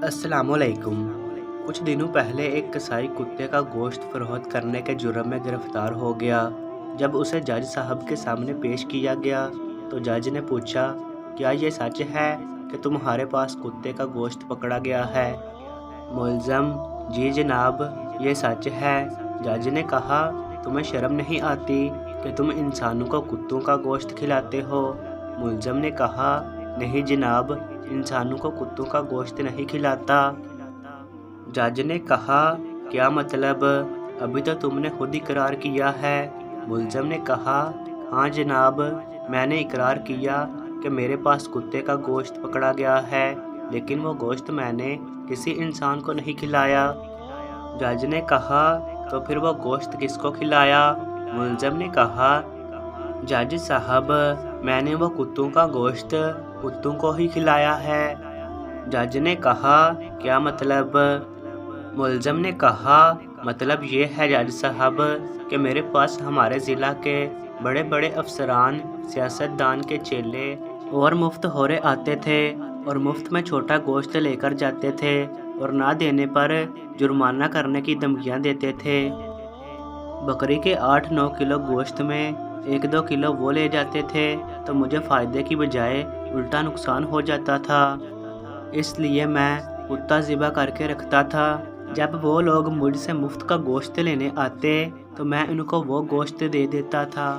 अस्सलाम वालेकुम। कुछ दिनों पहले एक कसाई कुत्ते का गोश्त फरोख्त करने के जुर्म में गिरफ्तार हो गया। जब उसे जज साहब के सामने पेश किया गया तो जज ने पूछा, क्या ये सच है कि तुम्हारे पास कुत्ते का गोश्त पकड़ा गया है? मुलज़म, जी जनाब, ये सच है। जज ने कहा, तुम्हें शर्म नहीं आती कि तुम इंसानों को कुत्तों का गोश्त खिलाते हो? मुलज़म ने कहा, नहीं जनाब, इंसानों को कुत्तों का गोश्त नहीं खिलाता। जज ने कहा, क्या मतलब? अभी तो तुमने खुद इकरार किया है। मुलज़म ने कहा, हाँ जनाब, मैंने इकरार किया कि मेरे पास कुत्ते का गोश्त पकड़ा गया है, लेकिन वो गोश्त मैंने किसी इंसान को नहीं खिलाया। जज ने कहा, तो फिर वो गोश्त किसको खिलाया? मुलज़म ने कहा, जज साहब, मैंने वो कुत्तों का गोश्त कुत्तों को ही खिलाया है। जज ने कहा, क्या मतलब? मुलज़म ने कहा, मतलब ये है जज साहब कि मेरे पास हमारे ज़िला के बड़े बड़े अफसरान, सियासतदान के चेले और मुफ्त होरे आते थे और मुफ्त में छोटा गोश्त लेकर जाते थे और ना देने पर जुर्माना करने की धमकियाँ देते थे। बकरी के 8-9 किलो गोश्त में 1-2 किलो वो ले जाते थे तो मुझे फ़ायदे की बजाय उल्टा नुकसान हो जाता था। इसलिए मैं कुत्ता ज़िबा करके रखता था। जब वो लोग मुझसे मुफ्त का गोश्त लेने आते तो मैं उनको वो गोश्त दे देता था।